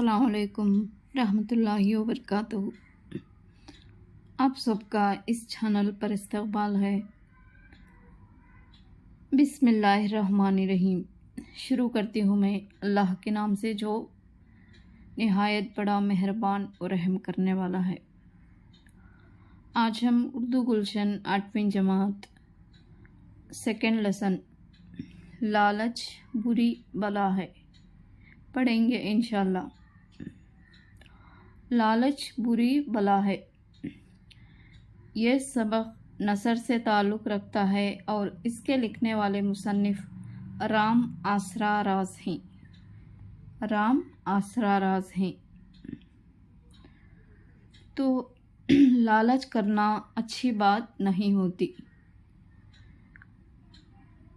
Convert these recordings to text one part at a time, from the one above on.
अस्सलाम वालेकुम रहमतुल्लाहि व बरकातहू। आप सबका इस चैनल पर इस्तकबाल है। बिस्मिल्लाहिर्रहमानिर्रहीम। शुरू करती हूँ मैं अल्लाह के नाम से जो निहायत बड़ा मेहरबान और रहम करने वाला है। आज हम उर्दू गुलशन 8वीं जमात सेकेंड लेसन लालच बुरी बला है पढ़ेंगे इंशाल्लाह। लालच बुरी बला है। ये सबक नसर से ताल्लुक़ रखता है और इसके लिखने वाले मुसन्निफ़ राम आसरा राज हैं। राम आसरा राज हैं। तो लालच करना अच्छी बात नहीं होती।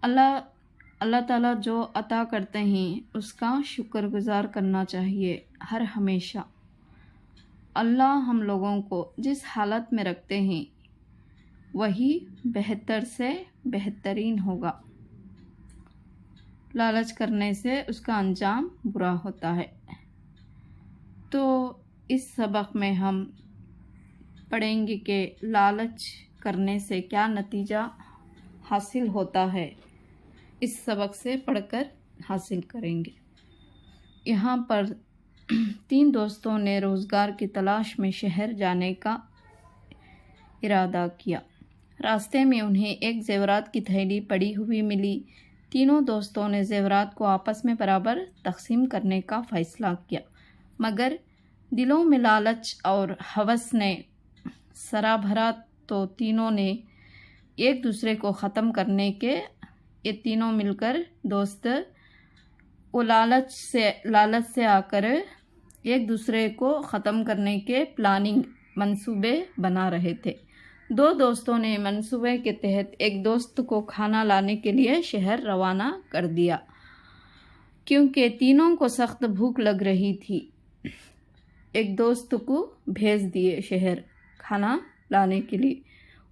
अल्लाह ताला जो अता करते हैं उसका शुक्रगुजार करना चाहिए हर हमेशा। अल्लाह हम लोगों को जिस हालत में रखते हैं वही बेहतर से बेहतरीन होगा। लालच करने से उसका अंजाम बुरा होता है। तो इस सबक में हम पढ़ेंगे कि लालच करने से क्या नतीजा हासिल होता है। इस सबक से पढ़कर हासिल करेंगे। यहाँ पर 3 दोस्तों ने रोज़गार की तलाश में शहर जाने का इरादा किया। रास्ते में उन्हें एक ज़ेवरात की थैली पड़ी हुई मिली। तीनों दोस्तों ने ज़ेवरात को आपस में बराबर तकसीम करने का फ़ैसला किया, मगर दिलों में लालच और हवस ने सरा भरा तो तीनों ने एक दूसरे को ख़त्म करने के ये तीनों मिलकर दोस्त वो लालच से आकर एक दूसरे को ख़त्म करने के प्लानिंग मंसूबे बना रहे थे। 2 दोस्तों ने मंसूबे के तहत एक दोस्त को खाना लाने के लिए शहर रवाना कर दिया, क्योंकि तीनों को सख्त भूख लग रही थी। एक दोस्त को भेज दिए शहर खाना लाने के लिए।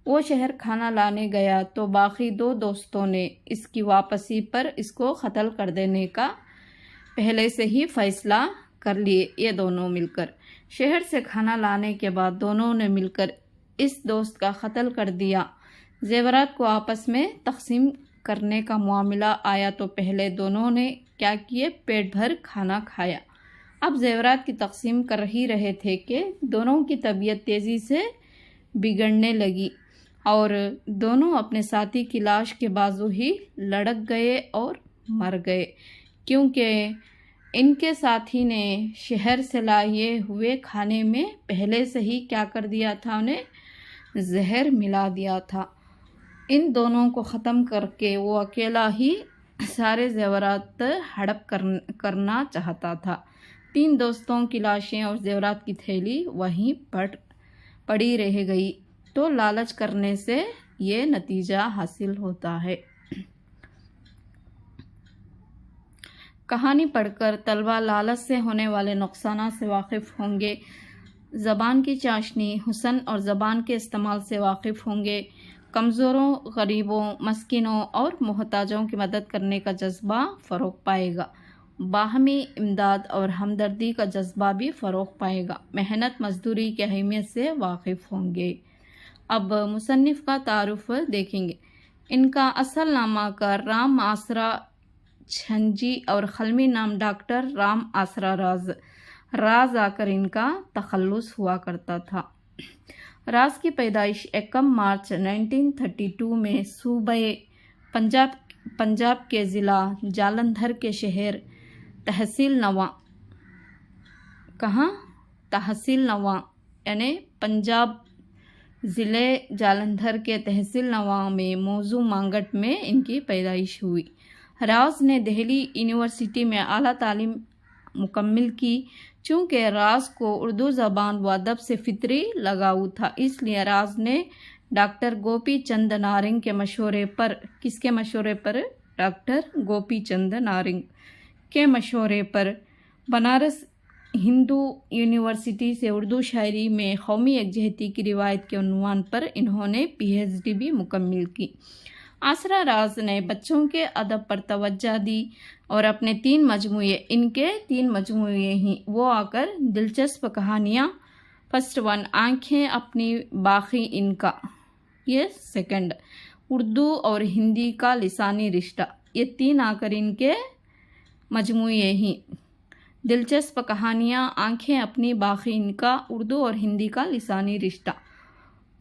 वो शहर खाना लाने गया तो बाकी 2 दोस्तों ने इसकी वापसी पर इसको कत्ल कर देने का पहले से ही फैसला कर लिए। ये दोनों मिलकर शहर से खाना लाने के बाद दोनों ने मिलकर इस दोस्त का कत्ल कर दिया। ज़ेवरात को आपस में तकसीम करने का मामला आया तो पहले दोनों ने क्या किए, पेट भर खाना खाया। अब ज़ेवरात की तकसीम कर ही रहे थे कि दोनों की तबीयत तेज़ी से बिगड़ने लगी और दोनों अपने साथी की लाश के बाजू ही लड़क गए और मर गए, क्योंकि इनके साथी ने शहर से लाए हुए खाने में पहले से ही क्या कर दिया था, उन्हें जहर मिला दिया था। इन दोनों को ख़त्म करके वो अकेला ही सारे ज़ेवरात हड़प करना चाहता था। 3 दोस्तों की लाशें और ज़ेवरात की थैली वहीं पड़ी रह गई। तो लालच करने से ये नतीजा हासिल होता है। कहानी पढ़कर तलबा लालच से होने वाले नुकसान से वाकिफ़ होंगे। ज़बान की चाशनी, हुस्न और ज़बान के इस्तेमाल से वाकिफ़ होंगे। कमज़ोरों, गरीबों, मस्किनों और मोहताजों की मदद करने का जज्बा फ़रोग़ पाएगा। बाहमी इमदाद और हमदर्दी का जज्बा भी फ़रोग़ पाएगा। मेहनत मजदूरी की अहमियत से वाकिफ़ होंगे। अब मुसन्निफ़ का तारुफ देखेंगे। इनका असल नाम आकर राम आसरा छंजी और खलमी नाम डॉक्टर राम आसरा राज आकर इनका तखल्लुस हुआ करता था। राज की पैदाइश 1 मार्च 1932 में सूबे पंजाब के ज़िला जालंधर के शहर तहसील नवा यानी पंजाब ज़िले जालंधर के तहसील नवा में मौजू मांगट में इनकी पैदाइश हुई। राज ने दिल्ली यूनिवर्सिटी में आला तालीम मुकम्मिल की। चूँकि राज को उर्दू ज़बान व अदब से फितरी लगाव था, इसलिए राज ने डॉक्टर गोपी चंद नारंग के मशवरे पर, किसके मशवरे पर, डॉक्टर गोपी चंद नारंग के मशवरे पर बनारस हिंदू यूनिवर्सिटी से उर्दू शायरी में कौमी यकजहती की रिवायत के उन्वान पर इन्होंने PhD भी मुकम्मिल की। आसरा राज ने बच्चों के अदब पर तवज्जो दी और अपने 3 मजमूए, इनके 3 मजमूए ही वो आकर दिलचस्प कहानियाँ, फर्स्ट 1 आँखें अपनी बाकी इनका, ये सेकंड उर्दू और हिंदी का लिसानी रिश्ता, ये 3 आकर इनके मजमूए ही दिलचस्प कहानियाँ, आँखें अपनी बाकी इनका, उर्दू और हिंदी का लिसानी रिश्ता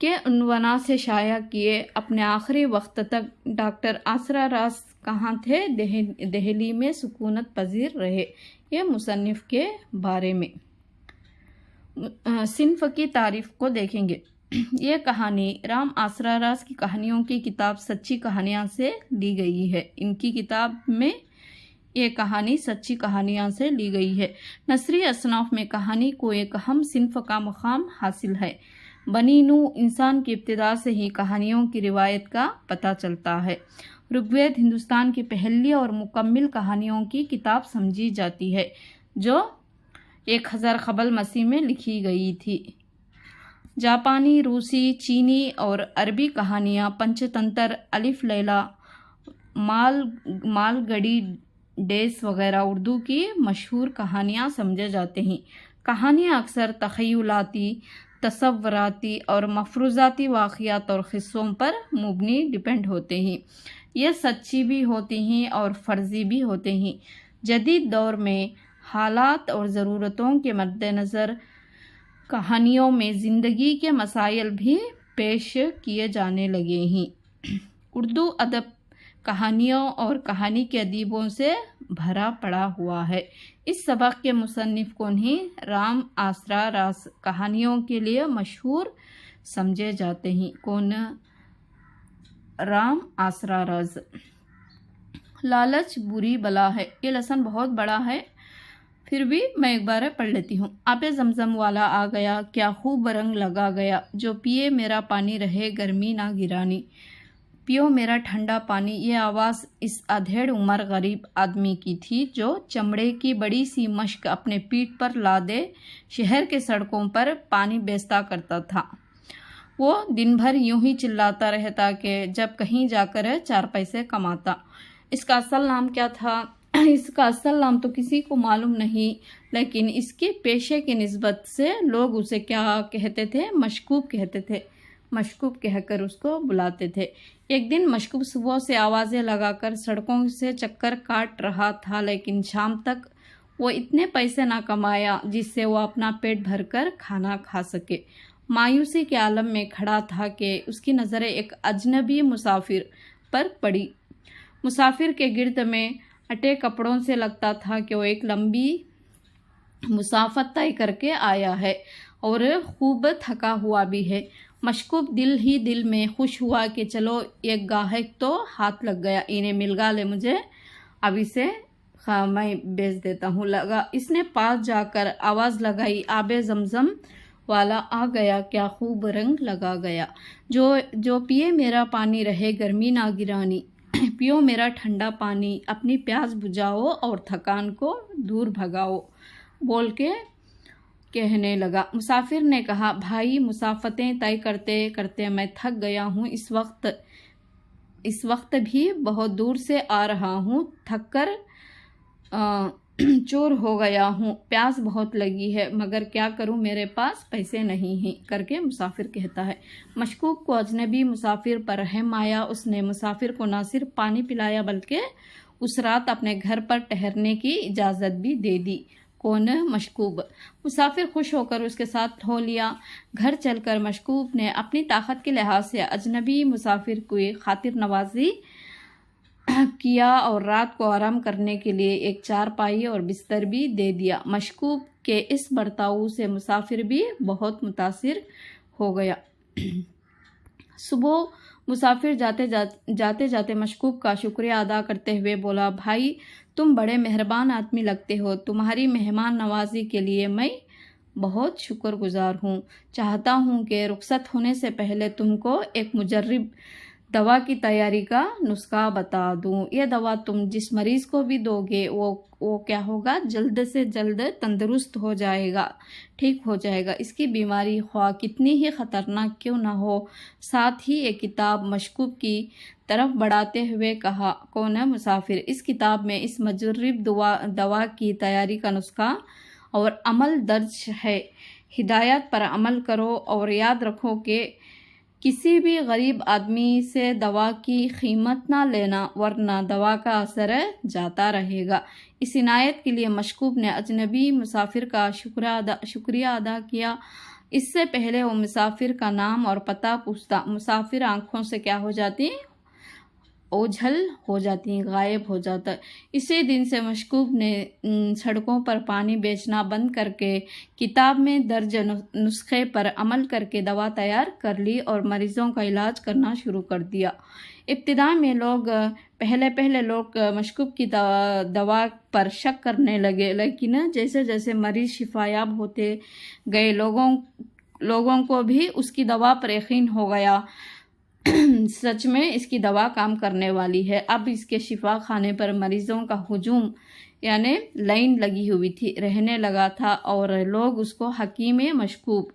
के उन्वाना से शाया किए। अपने आखिरी वक्त तक डॉक्टर आसरा राज कहाँ थे? दिल्ली में सुकूनत पजीर रहे। ये मुसन्निफ के बारे में। सिन्फ की तारीफ को देखेंगे। ये कहानी राम आसरा राज की कहानियों की किताब सच्ची कहानियाँ से ली गई है। इनकी किताब में ये कहानी सच्ची कहानियाँ से ली गई है। नसरी असनाफ में कहानी को एक अहम सिन्फ का मकाम हासिल है। बनी नूह इंसान की इब्तिदा से ही कहानियों की रिवायत का पता चलता है। ऋग्वेद हिंदुस्तान की पहली और मुकम्मल कहानियों की किताब समझी जाती है, जो 1000 क़ब्ल मसीह में लिखी गई थी। जापानी, रूसी, चीनी और अरबी कहानियाँ पंचतंत्र, अलिफ लैला, मालगड़ी डेस वगैरह उर्दू की मशहूर कहानियाँ समझे जाते हैं। कहानियाँ अक्सर तख़य्युलाती, तसव्वुराती और मफरूज़ाती वाक़ियात और क़िस्सों पर मुबनी डिपेंड होते हैं। ये सच्ची भी होती हैं और फ़र्ज़ी भी होते हैं। जदीद दौर में हालात और ज़रूरतों के मद्देनज़र कहानियों में ज़िंदगी के मसाइल भी पेश किए जाने लगे हैं। उर्दू अदब कहानियों और कहानी के अदीबों से भरा पड़ा हुआ है। इस सबक के मुसन्निफ को ही राम आसरा राज कहानियों के लिए मशहूर समझे जाते हैं। कौन? राम आसरा राज। लालच बुरी बला है। ये लेसन बहुत बड़ा है, फिर भी मैं एक बार पढ़ लेती हूँ। आबे जमजम वाला आ गया, क्या खूब रंग लगा गया, जो पिए मेरा पानी रहे गर्मी ना गिरानी। पियो मेरा ठंडा पानी। ये आवाज़ इस अधेड़ उम्र गरीब आदमी की थी, जो चमड़े की बड़ी सी मश्क अपने पीठ पर लादे शहर के सड़कों पर पानी बेचता करता था। वो दिन भर यूं ही चिल्लाता रहता कि जब कहीं जाकर 4 पैसे कमाता। इसका असल नाम क्या था? इसका असल नाम तो किसी को मालूम नहीं, लेकिन इसके पेशे की निस्बत से लोग उसे क्या कहते थे? मशकूब कहते थे। मशकूब कहकर उसको बुलाते थे। एक दिन मशकूब सुबह से आवाज़ें लगाकर सड़कों से चक्कर काट रहा था, लेकिन शाम तक वो इतने पैसे ना कमाया जिससे वो अपना पेट भरकर खाना खा सके। मायूसी के आलम में खड़ा था कि उसकी नज़रें एक अजनबी मुसाफिर पर पड़ी। मुसाफिर के गिर्द में अटे कपड़ों से लगता था कि वो एक लंबी मुसाफत तय करके आया है और खूब थका हुआ भी है। मशकूब दिल ही दिल में खुश हुआ कि चलो एक गाहक तो हाथ लग गया, इन्हें मिलगा ले मुझे, अब इसे मैं बेच देता हूँ। लगा इसने पास जाकर आवाज़ लगाई, आबे जमजम वाला आ गया, क्या खूब रंग लगा गया, जो पिए मेरा पानी रहे गर्मी ना गिरानी। पियो मेरा ठंडा पानी, अपनी प्यास बुझाओ और थकान को दूर भगाओ, बोल के कहने लगा। मुसाफिर ने कहा, भाई मुसाफतें तय करते करते मैं थक गया हूँ। इस वक्त भी बहुत दूर से आ रहा हूँ, थक कर चोर हो गया हूँ, प्यास बहुत लगी है, मगर क्या करूँ, मेरे पास पैसे नहीं हैं, करके मुसाफिर कहता है। मशकूक को अजनबी मुसाफिर पर रहम आया। उसने मुसाफिर को न सिर्फ पानी पिलाया बल्कि उस रात अपने घर पर ठहरने की इजाज़त भी दे दी। कौन? मशकूब। मुसाफिर खुश होकर उसके साथ हो लिया। घर चलकर मशकूब ने अपनी ताकत के लिहाज से अजनबी मुसाफिर की खातिर नवाजी किया और रात को आराम करने के लिए एक चारपाई और बिस्तर भी दे दिया। मशकूब के इस बर्ताव से मुसाफिर भी बहुत मुतासिर हो गया। सुबह मुसाफिर जाते जाते मशकूब का शुक्रिया अदा करते हुए बोला, भाई तुम बड़े मेहरबान आदमी लगते हो, तुम्हारी मेहमान नवाजी के लिए मैं बहुत शुक्रगुजार हूँ। चाहता हूँ कि रुखसत होने से पहले तुमको एक मुजर्रिब दवा की तैयारी का नुस्खा बता दूं। ये दवा तुम जिस मरीज को भी दोगे वो क्या होगा, जल्द से जल्द तंदुरुस्त हो जाएगा, ठीक हो जाएगा। इसकी बीमारी ख्वाह कितनी ही ख़तरनाक क्यों ना हो। साथ ही ये किताब मशकूब की तरफ बढ़ाते हुए कहा, कौन है मुसाफिर। इस किताब में इस मुजर्रिब दवा की तैयारी का नुस्खा और अमल दर्ज है। हिदायत पर अमल करो और याद रखो कि किसी भी गरीब आदमी से दवा की कीमत ना लेना, वरना दवा का असर जाता रहेगा। इस इनायत के लिए मशकूब ने अजनबी मुसाफिर का शुक्रिया अदा किया। इससे पहले वो मुसाफिर का नाम और पता पूछता। मुसाफिर आंखों से क्या हो जाती, ओझल हो जाती, गायब हो जाता। इसी दिन से मशकूब ने सड़कों पर पानी बेचना बंद करके किताब में दर्ज नुस्खे पर अमल करके दवा तैयार कर ली और मरीजों का इलाज करना शुरू कर दिया। इब्तिदा में पहले लोग मशकूब की दवा पर शक करने लगे, लेकिन जैसे जैसे मरीज शिफायाब होते गए लोगों को भी उसकी दवा पर यकीन हो गया। सच में इसकी दवा काम करने वाली है। अब इसके शिफा खाने पर मरीजों का हुजूम यानी लाइन लगी हुई थी रहने लगा था और लोग उसको हकीम मशकूब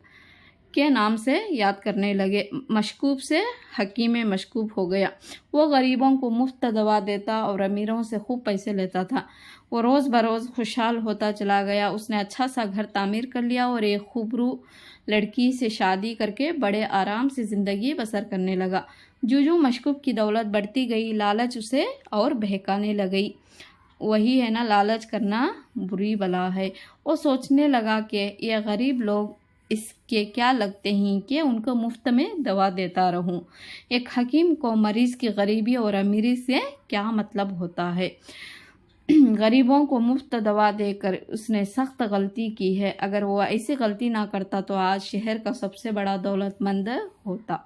के नाम से याद करने लगे। मशकूब से हकीम मशकूब हो गया। वो गरीबों को मुफ्त दवा देता और अमीरों से खूब पैसे लेता था। वो रोज़ बरोज़ खुशहाल होता चला गया। उसने अच्छा सा घर तामीर कर लिया और एक खूबरू लड़की से शादी करके बड़े आराम से ज़िंदगी बसर करने लगा। जूजू मशकूब की दौलत बढ़ती गई, लालच उसे और बहकाने लगी। वही है ना, लालच करना बुरी बला है। वो सोचने लगा कि ये गरीब लोग इसके क्या लगते हैं कि उनको मुफ्त में दवा देता रहूं। एक हकीम को मरीज की गरीबी और अमीरी से क्या मतलब होता है। गरीबों को मुफ्त दवा देकर उसने सख्त गलती की है। अगर वो ऐसी गलती ना करता तो आज शहर का सबसे बड़ा दौलतमंद होता।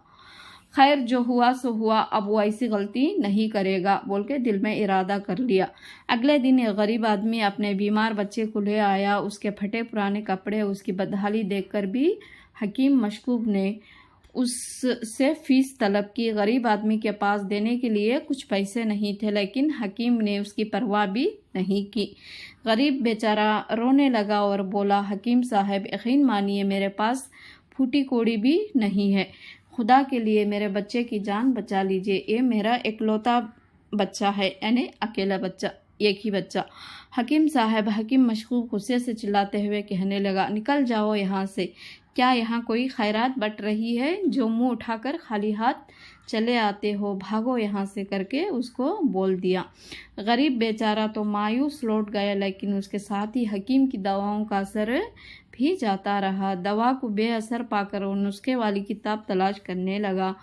खैर, जो हुआ सो हुआ, अब वो ऐसी गलती नहीं करेगा बोल के दिल में इरादा कर लिया। अगले दिन एक गरीब आदमी अपने बीमार बच्चे को ले आया। उसके फटे पुराने कपड़े, उसकी बदहाली देखकर भी हकीम मशकूब ने उससे फीस तलब की। गरीब आदमी के पास देने के लिए कुछ पैसे नहीं थे, लेकिन हकीम ने उसकी परवाह भी नहीं की। गरीब बेचारा रोने लगा और बोला, हकीम साहब यकीन मानिए मेरे पास फूटी कोड़ी भी नहीं है। खुदा के लिए मेरे बच्चे की जान बचा लीजिए। ये मेरा इकलौता बच्चा है, यानी अकेला बच्चा, एक ही बच्चा। हकीम मशकूब गुस्से से चिल्लाते हुए कहने लगा, निकल जाओ यहाँ से। क्या यहाँ कोई खैरात बट रही है जो मुंह उठाकर खाली हाथ चले आते हो? भागो यहाँ से करके उसको बोल दिया। गरीब बेचारा तो मायूस लौट गया, लेकिन उसके साथ ही हकीम की दवाओं का असर भी जाता रहा। दवा को बेअसर पाकर वो नुस्खे वाली किताब तलाश करने लगा,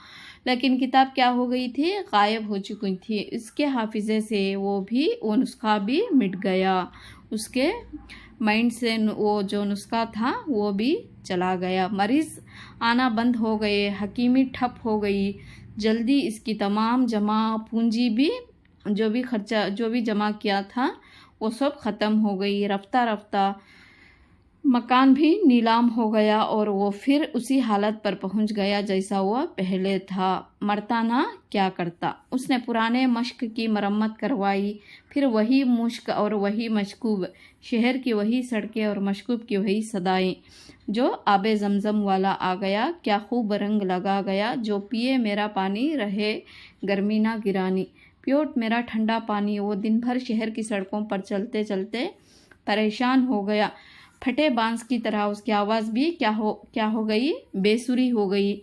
लेकिन किताब क्या हो गई थी, गायब हो चुकी थी। इसके हाफिजे से वो नुस्खा भी मिट गया। उसके माइंड से वो जो नुस्खा था वो भी चला गया। मरीज आना बंद हो गए, हकीमी ठप हो गई। जल्दी इसकी तमाम जमा पूंजी भी, जो भी खर्चा जो भी जमा किया था वो सब ख़त्म हो गई। रफ्ता रफ्ता मकान भी नीलाम हो गया और वो फिर उसी हालत पर पहुंच गया जैसा वो पहले था। मरता ना क्या करता। उसने पुराने मश्क की मरम्मत करवाई। फिर वही मुश्क और वही मशकूब, शहर की वही सड़कें और मशकूब की वही सदाएं। जो आबे जमजम वाला आ गया, क्या खूब रंग लगा गया। जो पिए मेरा पानी रहे गर्मी ना गिरानी, प्योट मेरा ठंडा पानी। वो दिन भर शहर की सड़कों पर चलते चलते परेशान हो गया। फटे बांस की तरह उसकी आवाज़ भी क्या हो गई, बेसुरी हो गई।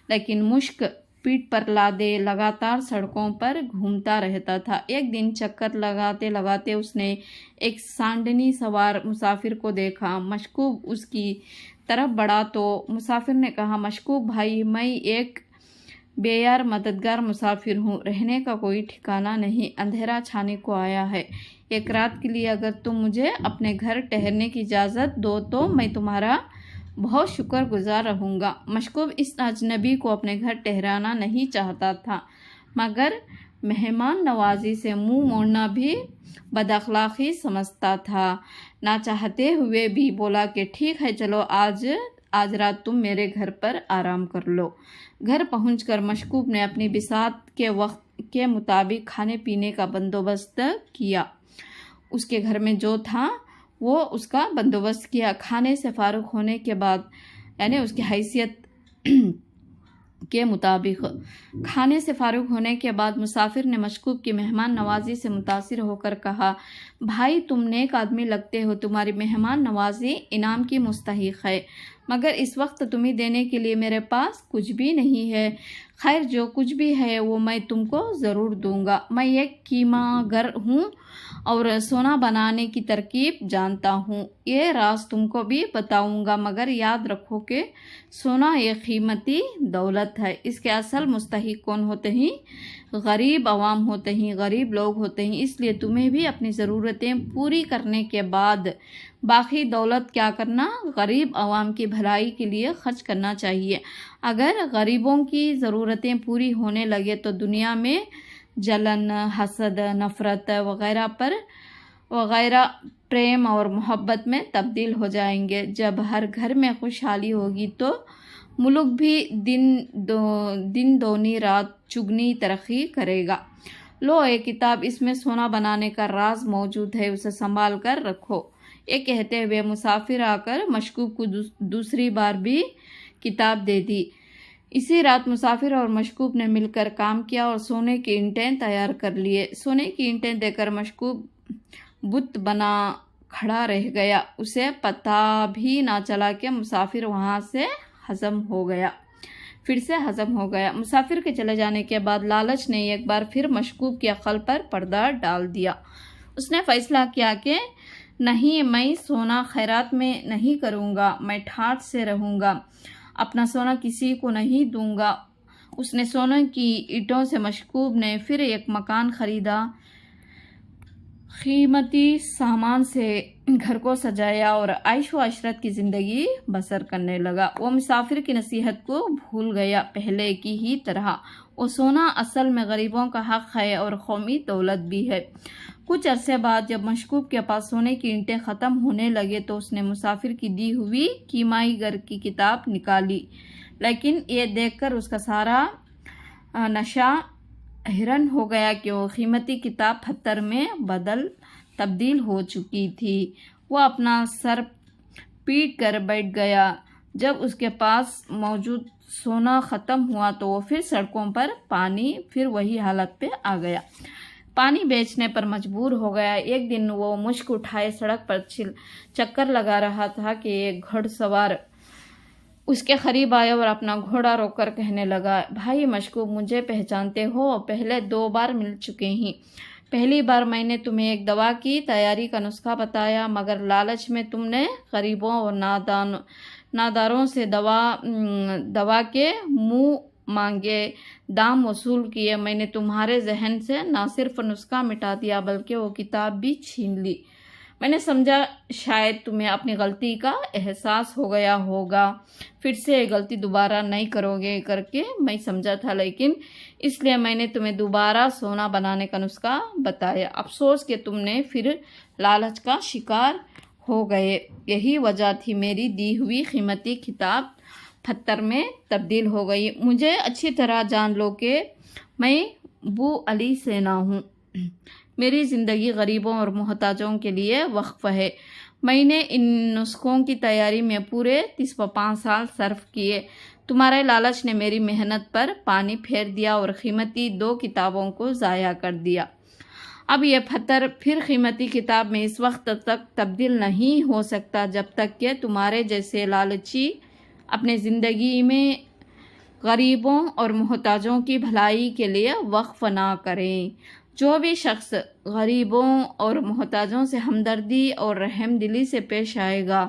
लेकिन मुश्क पीठ पर लादे लगातार सड़कों पर घूमता रहता था। एक दिन चक्कर लगाते लगाते उसने एक सांडनी सवार मुसाफिर को देखा। मशकूब उसकी तरफ बढ़ा तो मुसाफिर ने कहा, मशकूब भाई, मैं एक बेयार मददगार मुसाफिर हूँ। रहने का कोई ठिकाना नहीं, अंधेरा छाने को आया है। एक रात के लिए अगर तुम मुझे अपने घर ठहरने की इजाज़त दो तो मैं तुम्हारा बहुत शुक्रगुजार रहूँगा। मशकूब इस अजनबी को अपने घर ठहराना नहीं चाहता था, मगर मेहमान नवाजी से मुंह मोड़ना भी बदअखलाक़ी समझता था। ना चाहते हुए भी बोला कि ठीक है, चलो आज آج رات تم میرے گھر پر آرام کر لو۔ گھر پہنچ کر مشکوب نے اپنی بساط کے وقت کے مطابق کھانے پینے کا بندوبست کیا۔ اس کے گھر میں جو تھا وہ اس کا بندوبست کیا۔ کھانے سے فارغ ہونے کے بعد یعنی اس کی حیثیت کے مطابق کھانے سے فارغ ہونے کے بعد مسافر نے مشکوب کی مہمان نوازی سے متاثر ہو کر کہا، بھائی تم نیک آدمی لگتے ہو، تمہاری مہمان نوازی انعام کی مستحق ہے، مگر اس وقت تمہیں دینے کے لیے میرے پاس کچھ بھی نہیں ہے۔ خیر جو کچھ بھی ہے وہ میں تم کو ضرور دوں گا۔ میں ایک کیما گر ہوں اور سونا بنانے کی ترکیب جانتا ہوں، یہ راز تم کو بھی بتاؤں گا، مگر یاد رکھو کہ سونا ایک قیمتی دولت ہے، اس کے اصل مستحق کون ہوتے ہیں؟ غریب عوام ہوتے ہیں، غریب لوگ ہوتے ہیں، اس لیے تمہیں بھی اپنی ضرورتیں پوری کرنے کے بعد باقی دولت کیا کرنا؟ غریب عوام کی بھلائی کے لیے خرچ کرنا چاہیے۔ اگر غریبوں کی ضرورتیں پوری ہونے لگے تو دنیا میں جلن، حسد، نفرت وغیرہ پریم اور محبت میں تبدیل ہو جائیں گے۔ جب ہر گھر میں خوشحالی ہوگی تو ملک بھی دن دونی رات چگنی ترقی کرے گا۔ لو ایک کتاب، اس میں سونا بنانے کا راز موجود ہے، اسے سنبھال کر رکھو۔ یہ کہتے ہوئے مسافر آ کر مشکوب کو دوسری بار بھی کتاب دے دی۔ اسی رات مسافر اور مشکوب نے مل کر کام کیا اور سونے کی اینٹیں تیار کر لیے۔ سونے کی اینٹیں دے کر مشکوب بت بنا کھڑا رہ گیا، اسے پتہ بھی نہ چلا کہ مسافر وہاں سے پھر سے ہضم ہو گیا۔ مسافر کے چلے جانے کے بعد لالچ نے ایک بار پھر مشکوب کی عقل پر پردہ ڈال دیا۔ اس نے فیصلہ کیا کہ نہیں، میں سونا خیرات میں نہیں کروں گا، میں ٹھاٹھ سے رہوں گا، اپنا سونا کسی کو نہیں دوں گا۔ اس نے سونے کی اینٹوں سے مشکوب نے پھر ایک مکان خریدا، قیمتی سامان سے گھر کو سجایا اور عیش و عشرت کی زندگی بسر کرنے لگا۔ وہ مسافر کی نصیحت کو بھول گیا، پہلے کی ہی طرح۔ وہ سونا اصل میں غریبوں کا حق ہے اور قومی دولت بھی ہے۔ کچھ عرصے بعد جب مشکوب کے پاس سونے کی اینٹیں ختم ہونے لگے تو اس نے مسافر کی دی ہوئی کیمیائی گر کی کتاب نکالی، لیکن یہ دیکھ کر اس کا سارا نشہ حیران ہو گیا کہ وہ قیمتی کتاب پتھر میں تبدیل ہو چکی تھی۔ وہ اپنا سر پیٹ کر بیٹھ گیا۔ جب اس کے پاس موجود سونا ختم ہوا تو وہ پھر سڑکوں پر پھر وہی حالت پہ آ گیا، پانی بیچنے پر مجبور ہو گیا۔ ایک دن وہ مشک اٹھائے سڑک پر چکر لگا رہا تھا کہ ایک گھڑ سوار اس کے قریب آیا اور اپنا گھوڑا روک کر کہنے لگا، بھائی مشکوب، مجھے پہچانتے ہو؟ پہلے 2 بار مل چکے ہیں۔ پہلی بار میں نے تمہیں ایک دوا کی تیاری کا نسخہ بتایا، مگر لالچ میں تم نے غریبوں اور ناداروں سے دوا کے منہ مانگے دام وصول کیے۔ میں نے تمہارے ذہن سے نہ صرف نسخہ مٹا دیا بلکہ وہ کتاب بھی چھین لی۔ میں نے سمجھا شاید تمہیں اپنی غلطی کا احساس ہو گیا ہوگا، پھر سے یہ غلطی دوبارہ نہیں کرو گے کر کے میں سمجھا تھا، لیکن اس لیے میں نے تمہیں دوبارہ سونا بنانے کا نسخہ بتایا۔ افسوس کہ تم نے پھر لالچ کا شکار ہو گئے، یہی وجہ تھی میری دی ہوئی قیمتی کتاب پتھر میں تبدیل ہو گئی۔ مجھے اچھی طرح جان لو کہ میں بو علی سینا ہوں، میری زندگی غریبوں اور محتاجوں کے لیے وقف ہے۔ میں نے ان نسخوں کی تیاری میں پورے 35 سال صرف کیے۔ تمہارے لالچ نے میری محنت پر پانی پھیر دیا اور قیمتی 2 کتابوں کو ضائع کر دیا۔ اب یہ پتھر پھر قیمتی کتاب میں اس وقت تک تبدیل نہیں ہو سکتا جب تک کہ تمہارے جیسے لالچی اپنے زندگی میں غریبوں اور محتاجوں کی بھلائی کے لیے وقف نہ کریں۔ جو بھی شخص غریبوں اور محتاجوں سے ہمدردی اور رحم دلی سے پیش آئے گا،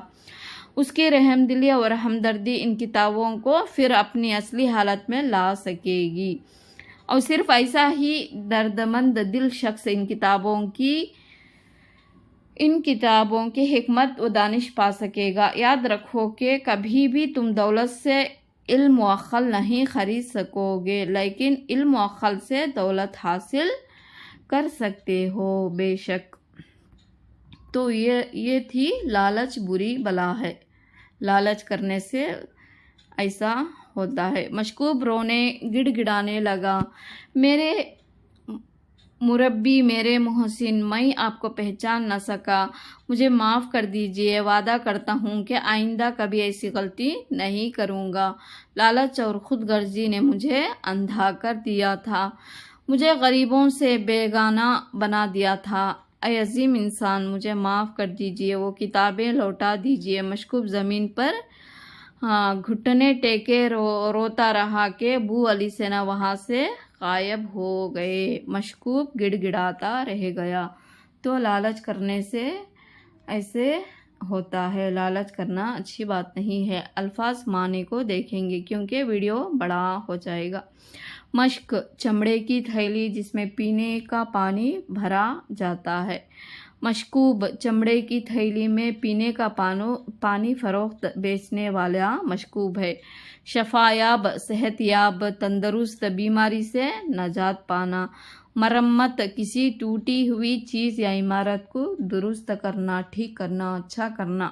اس کی رحم دلی اور ہمدردی ان کتابوں کو پھر اپنی اصلی حالت میں لا سکے گی، اور صرف ایسا ہی دردمند دل شخص ان کتابوں کی حکمت و دانش پا سکے گا۔ یاد رکھو کہ کبھی بھی تم دولت سے علم و عقل نہیں خرید سکو گے، لیکن علم و عقل سے دولت حاصل کر سکتے ہو، بے شک۔ تو یہ تھی لالچ بری بلا ہے۔ لالچ کرنے سے ایسا ہوتا ہے۔ مشکوب رونے گڑ گڑانے لگا، میرے مربی، میرے محسن، میں آپ کو پہچان نہ سکا، مجھے معاف کر دیجئے، وعدہ کرتا ہوں کہ آئندہ کبھی ایسی غلطی نہیں کروں گا۔ لالچ اور خود غرضی نے مجھے اندھا کر دیا تھا، مجھے غریبوں سے بیگانہ بنا دیا تھا۔ اے عظیم انسان، مجھے معاف کر دیجئے، وہ کتابیں لوٹا دیجئے۔ مشکوب زمین پر گھٹنے ٹیکے روتا رہا کہ ابو علی سینا وہاں سے غائب ہو گئے۔ مشکوب گڑ گڑاتا رہ گیا۔ تو لالچ کرنے سے ایسے ہوتا ہے، لالچ کرنا اچھی بات نہیں ہے۔ الفاظ معنی کو دیکھیں گے کیونکہ ویڈیو بڑا ہو جائے گا۔ مشک، چمڑے کی تھیلی جس میں پینے کا پانی بھرا جاتا ہے۔ مشکوب، چمڑے کی تھیلی میں پینے کا پانی فروخت بیچنے والا مشکوب ہے۔ شفا یاب، صحت یاب، تندرست، بیماری سے نجات پانا۔ مرمت، کسی ٹوٹی ہوئی چیز یا عمارت کو درست کرنا، ٹھیک کرنا، اچھا کرنا۔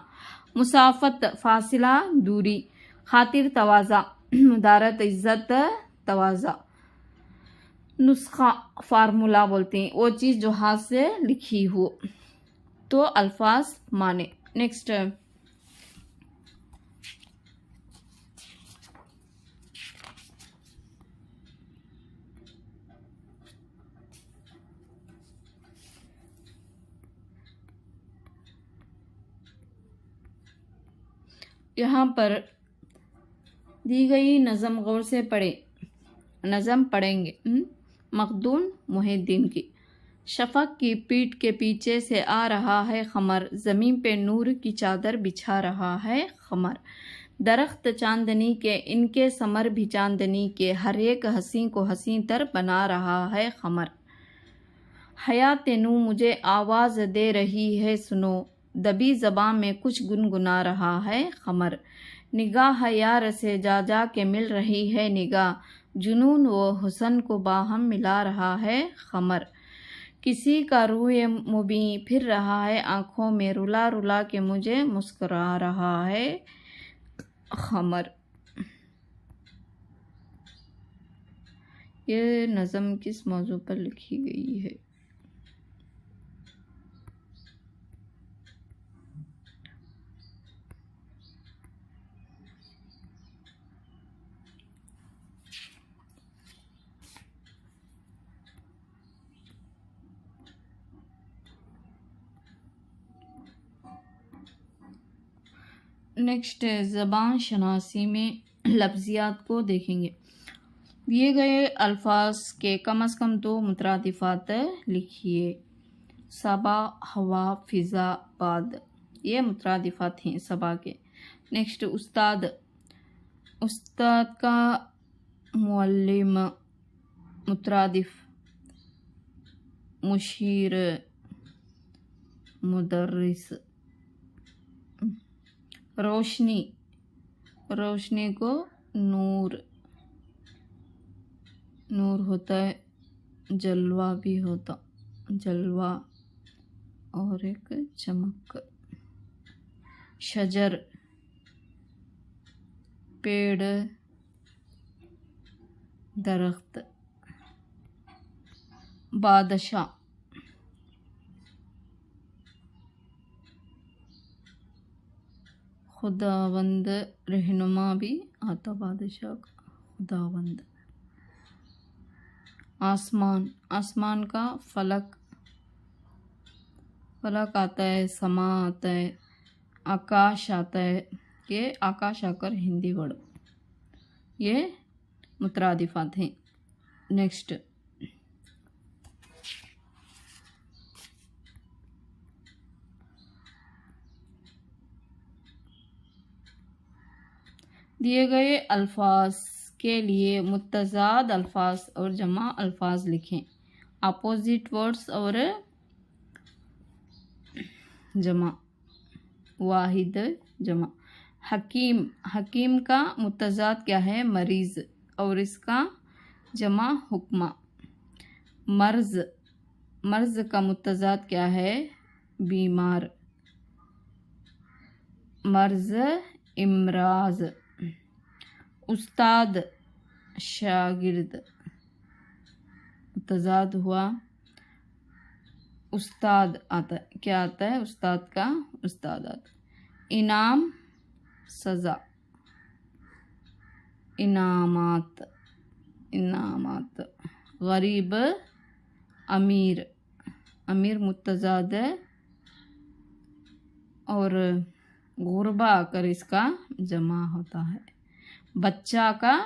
مسافت، فاصلہ، دوری۔ خاطر، تواضع، مدارت، عزت، تواضع۔ نسخہ، فارمولا بولتے ہیں، وہ چیز جو ہاتھ سے لکھی ہو۔ تو الفاظ معنی۔ نیکسٹ، یہاں پر دی گئی نظم غور سے پڑھیں۔ نظم پڑھیں گے۔ مخدون محی الدین کی۔ شفق کی پیٹھ کے پیچھے سے آ رہا ہے قمر، زمین پہ نور کی چادر بچھا رہا ہے قمر۔ درخت چاندنی کے، ان کے ثمر بھی چاندنی کے، ہر ایک حسین کو حسین تر بنا رہا ہے قمر۔ حیات نو مجھے آواز دے رہی ہے سنو، دبی زباں میں کچھ گنگنا رہا ہے قمر۔ نگاہ یار سے جا جا کے مل رہی ہے نگاہ، جنون و حسن کو باہم ملا رہا ہے قمر۔ کسی کا روئے مبیں پھر رہا ہے آنکھوں میں، رلا رلا کے مجھے مسکرا رہا ہے قمر۔ یہ نظم کس موضوع پر لکھی گئی ہے؟ نیکسٹ، زبان شناسی میں لفظیات کو دیکھیں گے۔ دیے گئے الفاظ کے کم از کم 2 مترادفات لکھیے۔ صبا، ہوا، فضا، باد، یہ مترادفات ہیں صبا کے۔ نیکسٹ، استاد، استاد کا معلم، مترادف، مشیر، مدرس۔ روشنی، روشنی کو نور، نور ہوتا ہے، جلوہ بھی ہوتا، جلوہ اور ایک چمک۔ شجر، پیڑ، درخت۔ بادشاہ، خداوند، رہنما بھی آتا بادشاہ کا، خداوند۔ آسمان، آسمان کا فلک، فلک آتا ہے، سما آتا ہے، آکاش آتا ہے، یہ آکاش آ کر ہندی ورڈ، یہ مترادفات ہیں۔ نیکسٹ، دیے گئے الفاظ کے لیے متضاد الفاظ اور جمع الفاظ لکھیں۔ اپوزٹ ورڈز اور جمع، واحد جمع۔ حکیم، حکیم کا متضاد کیا ہے؟ مریض، اور اس کا جمع حکمہ۔ مرض، مرض کا متضاد کیا ہے؟ بیمار۔ مرض امراض، استاد شاگرد، متضاد ہوا، استاد آتا ہے، کیا آتا ہے؟ استاد کا استاد آتا ہے۔ انعام سزا، انعامات، انعامات، غریب امیر، امیر متضاد ہے، اور غربا آ کر اس کا جمع ہوتا ہے۔ بچہ کا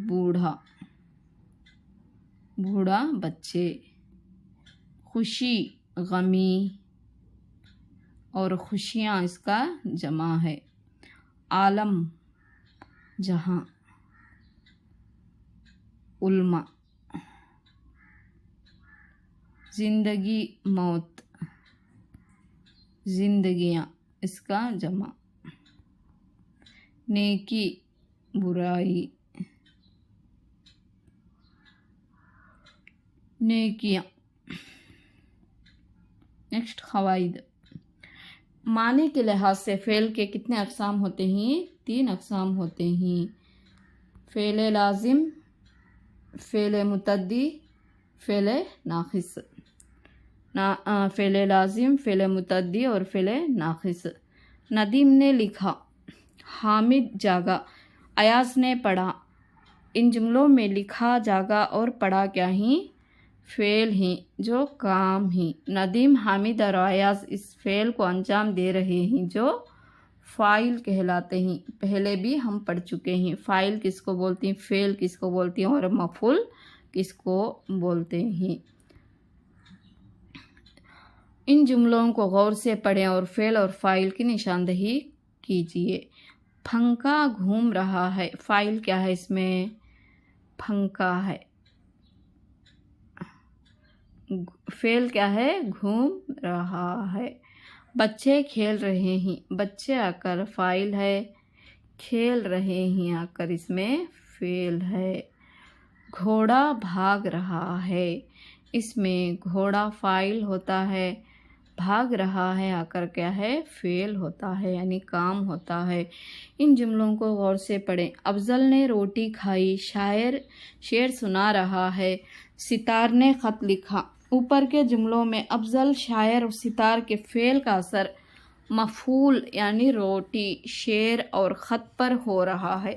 بوڑھا، بوڑھا بچے، خوشی غمی، اور خوشیاں اس کا جمع ہے۔ عالم جہاں، علما، زندگی موت، زندگیاں اس کا جمع۔ نیکی برائی، نیکیاں۔ نیکسٹ قواعد۔ معنی کے لحاظ سے فعل کے کتنے اقسام ہوتے ہیں؟ 3 اقسام ہوتے ہیں۔ فعل لازم، فعل متعدی، فعل ناقص۔ فعل لازم، فعل متعدی اور فعل ناقص۔ ندیم نے لکھا، حامد جاگا، ایاز نے پڑھا۔ ان جملوں میں لکھا، جاگا اور پڑھا کیا ہیں؟ فعل ہیں جو کام ہیں۔ ندیم، حامد اور ایاز اس فعل کو انجام دے رہے ہیں جو فاعل کہلاتے ہیں۔ پہلے بھی ہم پڑھ چکے ہیں فاعل کس کو بولتے ہیں، فعل کس کو بولتے ہیں، اور مفعول کس کو بولتے ہیں۔ ان جملوں کو غور سے پڑھیں اور فعل اور فاعل کی نشاندہی کیجیے۔ پھنکا گھوم رہا ہے، فاعل کیا ہے اس میں؟ پھنکا ہے۔ فعل کیا ہے؟ گھوم رہا ہے۔ بچے کھیل رہے ہیں، بچے آ کر فاعل ہے، کھیل رہے ہیں آ کر اس میں فعل ہے۔ گھوڑا بھاگ رہا ہے، اس میں گھوڑا فاعل ہوتا ہے، بھاگ رہا ہے آ کر کیا ہے؟ فعل ہوتا ہے، یعنی کام ہوتا ہے۔ ان جملوں کو غور سے پڑھیں۔ افضل نے روٹی کھائی، شاعر شعر سنا رہا ہے، ستار نے خط لکھا۔ اوپر کے جملوں میں افضل، شاعر اور ستار کے فعل کا اثر مفعول یعنی روٹی، شعر اور خط پر ہو رہا ہے،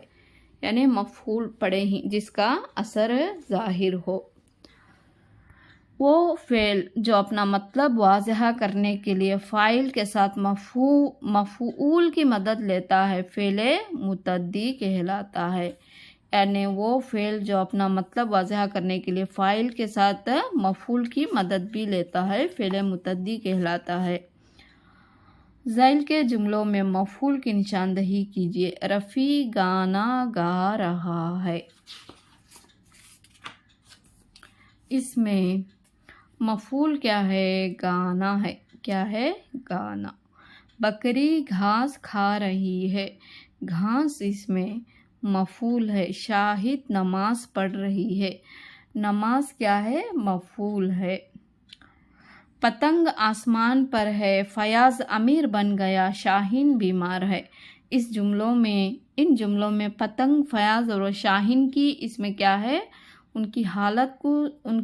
یعنی مفعول پڑھے ہیں جس کا اثر ظاہر ہو۔ وہ فعل جو اپنا مطلب واضح کرنے کے لیے فاعل کے ساتھ مفعول کی مدد لیتا ہے فعل متعدی کہلاتا ہے، یعنی وہ فعل جو اپنا مطلب واضح کرنے کے لیے فاعل کے ساتھ مفعول کی مدد بھی لیتا ہے فعل متعدی کہلاتا ہے۔ ذیل کے جملوں میں مفعول کی نشاندہی کیجیے۔ رفیع گانا گا رہا ہے، اس میں مفعول کیا ہے؟ گانا ہے، کیا ہے؟ گانا۔ بکری گھاس کھا رہی ہے، گھاس اس میں مفعول ہے۔ شاہد نماز پڑھ رہی ہے، نماز کیا ہے؟ مفعول ہے۔ پتنگ آسمان پر ہے، فیاض امیر بن گیا، شاہین بیمار ہے۔ ان جملوں میں پتنگ، فیاض اور شاہین کی اس میں کیا ہے؟ ان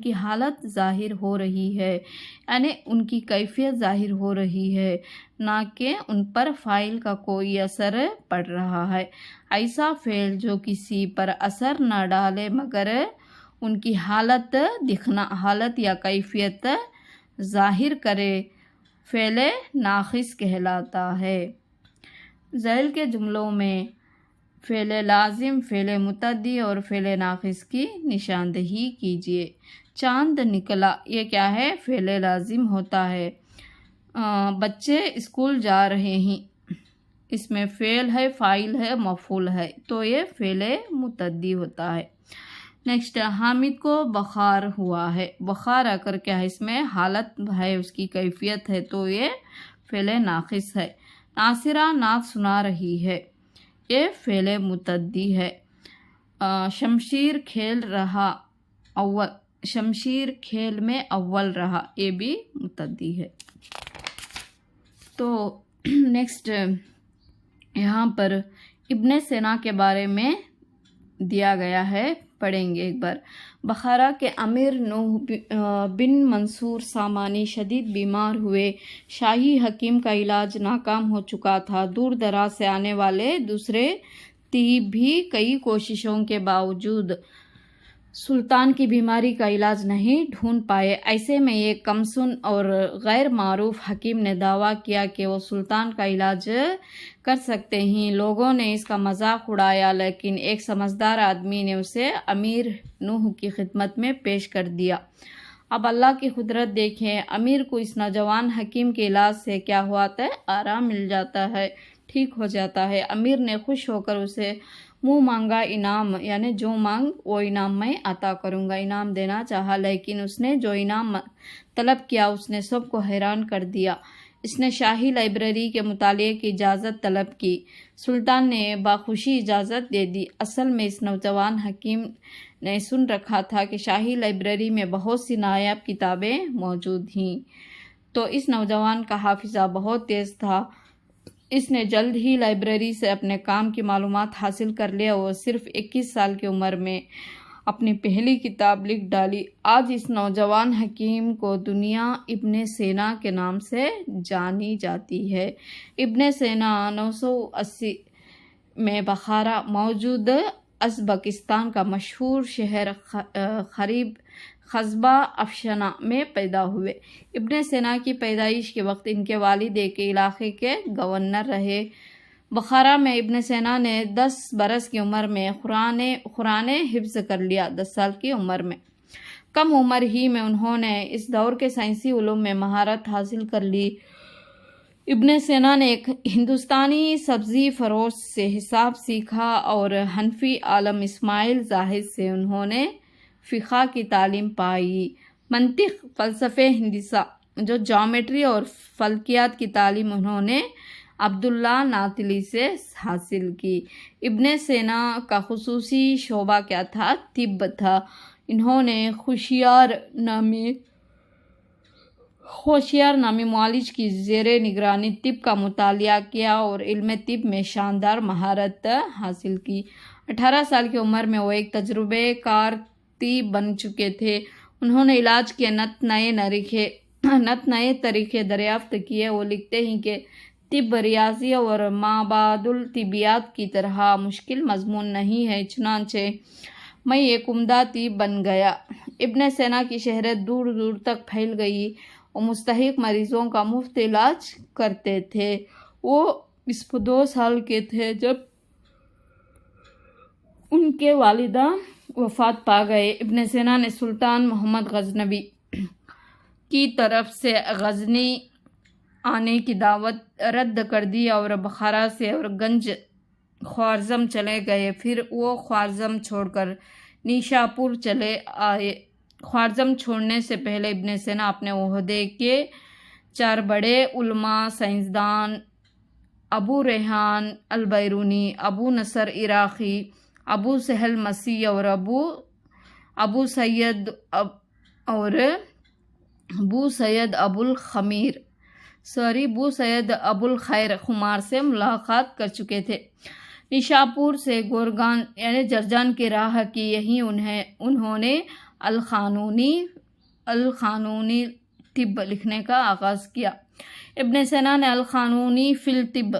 کی حالت ظاہر ہو رہی ہے، یعنی ان کی کیفیت ظاہر ہو رہی ہے، نہ کہ ان پر فاعل کا کوئی اثر پڑ رہا ہے۔ ایسا فعل جو کسی پر اثر نہ ڈالے مگر ان کی حالت یا کیفیت ظاہر کرے فعل ناقص کہلاتا ہے۔ ذیل کے جملوں میں فعل لازم، فعل متعدی اور فعل ناقص کی نشاندہی کیجیے۔ چاند نکلا، یہ کیا ہے؟ فعل لازم ہوتا ہے۔ بچے اسکول جا رہے ہیں، اس میں فعل ہے، فاعل ہے، مفعول ہے، تو یہ فعل متعدی ہوتا ہے۔ نیکسٹ، حامد کو بخار ہوا ہے، بخار آ کر کیا ہے؟ اس میں حالت ہے، اس کی کیفیت ہے، تو یہ فعل ناقص ہے۔ ناصرہ نعت سنا رہی ہے، یہ فعل متعدی ہے۔ شمشیر کھیل میں اول رہا، یہ بھی متعدی ہے۔ تو نیکسٹ یہاں پر ابن سینا کے بارے میں دیا گیا ہے، پڑھیں گے ایک بار۔ بخارا کے امیر نوح بن منصور سامانی شدید بیمار ہوئے۔ شاہی حکیم کا علاج ناکام ہو چکا تھا۔ دور دراز سے آنے والے دوسرے طبیب بھی کئی کوششوں کے باوجود سلطان کی بیماری کا علاج نہیں ڈھونڈ پائے۔ ایسے میں ایک کمسن اور غیر معروف حکیم نے دعویٰ کیا کہ وہ سلطان کا علاج کر سکتے ہیں۔ لوگوں نے اس کا مذاق اڑایا، لیکن ایک سمجھدار آدمی نے اسے امیر نوح کی خدمت میں پیش کر دیا۔ اب اللہ کی قدرت دیکھیں، امیر کو اس نوجوان حکیم کے علاج سے کیا ہوا ہے؟ آرام مل جاتا ہے، ٹھیک ہو جاتا ہے۔ امیر نے خوش ہو کر اسے منہ مانگا انعام، یعنی جو مانگ وہ انعام میں عطا کروں گا، انعام دینا چاہا، لیکن اس نے جو انعام طلب کیا اس نے سب کو حیران کر دیا۔ اس نے شاہی لائبریری کے مطالعے کی اجازت طلب کی۔ سلطان نے بخوشی اجازت دے دی۔ اصل میں اس نوجوان حکیم نے سن رکھا تھا کہ شاہی لائبریری میں بہت سی نایاب کتابیں موجود ہیں، تو اس نوجوان کا حافظہ بہت تیز تھا۔ اس نے جلد ہی لائبریری سے اپنے کام کی معلومات حاصل کر لیا اور صرف 21 سال کی عمر میں اپنی پہلی کتاب لکھ ڈالی۔ آج اس نوجوان حکیم کو دنیا ابن سینا کے نام سے جانی جاتی ہے۔ ابن سینا 980 میں بخارا موجود ازبکستان کا مشہور شہر قصبہ افشانہ میں پیدا ہوئے۔ ابن سینا کی پیدائش کے وقت ان کے والد ایک علاقے کے گورنر رہے۔ بخارا میں ابن سینا نے 10 برس کی عمر میں قرآن حفظ کر لیا۔ 10 سال کی عمر میں، کم عمر ہی میں انہوں نے اس دور کے سائنسی علوم میں مہارت حاصل کر لی۔ ابن سینا نے ایک ہندوستانی سبزی فروش سے حساب سیکھا اور حنفی عالم اسماعیل زاہد سے انہوں نے فقہ کی تعلیم پائی۔ منطق، فلسفہ ہندسہ، جو جیومیٹری اور فلکیات کی تعلیم انہوں نے عبداللہ ناتلی سے حاصل کی۔ ابن سینا کا خصوصی شعبہ کیا تھا؟ طب تھا۔ انہوں نے ہوشیار نامی معالج کی زیر نگرانی طب کا مطالعہ کیا اور علم طب میں شاندار مہارت حاصل کی۔ 18 سال کی عمر میں وہ ایک تجربہ کار طبیب بن چکے تھے۔ انہوں نے علاج کے نت نئے طریقے دریافت کیے۔ وہ لکھتے ہیں کہ طب ریاضی اور مابعد الطبیات کی طرح مشکل مضمون نہیں ہے، چنانچہ میں ایک عمدہ طبیب بن گیا۔ ابن سینا کی شہرت دور دور تک پھیل گئی۔ وہ مستحق مریضوں کا مفت علاج کرتے تھے۔ وہ 22 سال کے تھے جب ان کے والدہ وفات پا گئے۔ ابن سینا نے سلطان محمد غزنوی کی طرف سے غزنی آنے کی دعوت رد کر دی اور بخارا سے اور گنج خوارزم چلے گئے۔ پھر وہ خوارزم چھوڑ کر نیشاپور چلے آئے۔ خوارزم چھوڑنے سے پہلے ابن سینا اپنے عہدے کے 4 بڑے علماء، سائنسدان ابو ریحان البیرونی، ابو نصر عراقی، ابو سہل مسیح اور ابو سید ابو الخیر خمار سے ملاقات کر چکے تھے۔ نیشاپور سے گورگان یعنی جرجان کی راہ کی۔ یہیں انہوں نے القانونی طب لکھنے کا آغاز کیا۔ ابن سینا نے القانونی فی الطب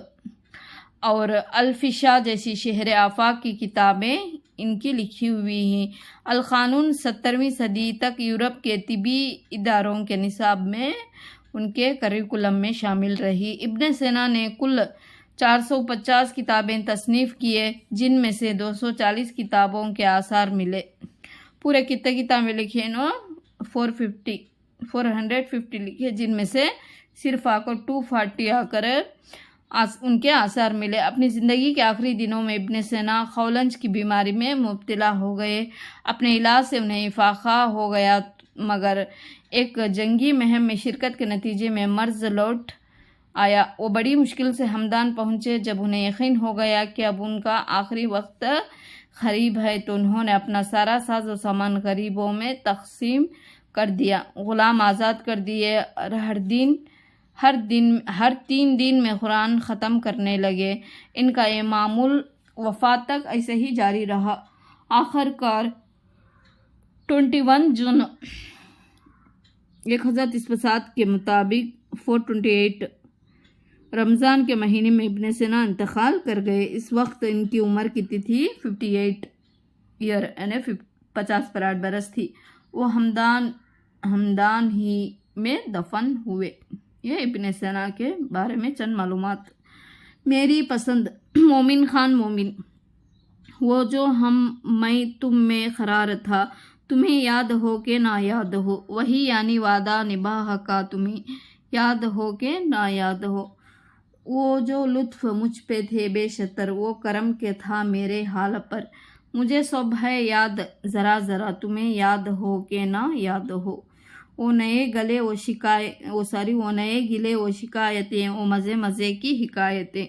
اور الفشا جیسی شہر آفاق کی کتابیں ان کی لکھی ہوئی ہیں۔ القانون 17ویں صدی تک یورپ کے طبی اداروں کے نصاب میں ان کے کریکولم میں شامل رہی۔ ابن سینا نے کل 450 کتابیں تصنیف کیے، جن میں سے 240 کتابوں کے آثار ملے۔ پورے کتنے کتابیں لکھے؟ 450 لکھے، جن میں سے صرف آ کر 240 آ کر ان کے آثار ملے۔ اپنی زندگی کے آخری دنوں میں ابن سینا خولنج کی بیماری میں مبتلا ہو گئے۔ اپنے علاج سے انہیں افاقہ ہو گیا، مگر ایک جنگی مہم میں شرکت کے نتیجے میں مرض لوٹ آیا۔ وہ بڑی مشکل سے ہمدان پہنچے۔ جب انہیں یقین ہو گیا کہ اب ان کا آخری وقت قریب ہے تو انہوں نے اپنا سارا ساز و سامان غریبوں میں تقسیم کر دیا، غلام آزاد کر دیے، ہر 3 دن میں قرآن ختم کرنے لگے۔ ان کا یہ معمول वफात तक ऐसे ही जारी रहा। आखिरकार 21 जून 1057 के मुताबिक 428 रमज़ान के महीने में इब्न सीना इंतकाल कर गए। इस वक्त इनकी उम्र कितनी थी? 58 ईयर यानी 50 बरस थी। वो हमदान ही में दफन हुए। ये इब्न सीना के बारे में चंद मालूमात। मेरी पसंद मोमिन खान मोमिन, वो जो मैं तुम में करार था, तुम्हें याद हो के ना याद हो, वही यानी वादा निभाह का तुम्हें याद हो के ना याद हो। वो जो लुत्फ मुझ पे थे बेशतर, वो करम के था मेरे हाल पर, मुझे सब है याद ज़रा ज़रा, तुम्हें याद हो के ना याद हो। वो नए गिले वो शिकायतें, वो मज़े मज़े की हिकायतें,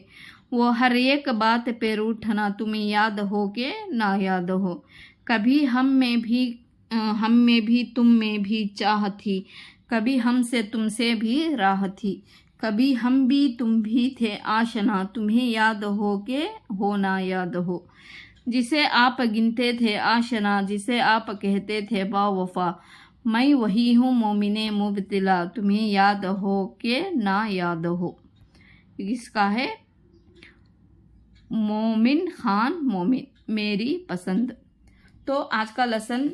वो हर एक बात पे रूठना, तुम्हें याद हो के ना याद हो। कभी हम में भी तुम में भी चाह थी, कभी हमसे तुमसे भी राह थी, कभी हम भी तुम भी थे आशना, तुम्हें याद हो के हो ना याद हो। जिसे आप गिनते थे आशना, जिसे आप कहते थे बावफा, मैं वही हूँ मोमिने मुबतिला, तुम्हें याद हो के ना याद हो। इसका है मोमिन खान मोमिन, मेरी पसंद। तो आज का लेसन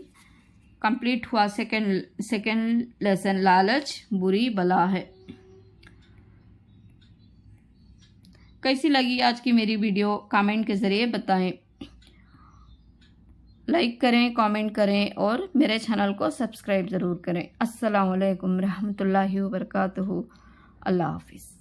कंप्लीट हुआ। सेकंड लेसन लालच बुरी बला है। कैसी लगी आज की मेरी वीडियो कमेंट के ज़रिए बताएं। लाइक करें, कमेंट करें और मेरे चैनल को सब्सक्राइब ज़रूर करें। अस्सलामु अलैकुम रहमतुल्लाहि व बरकातहू। अल्लाह हाफिज़।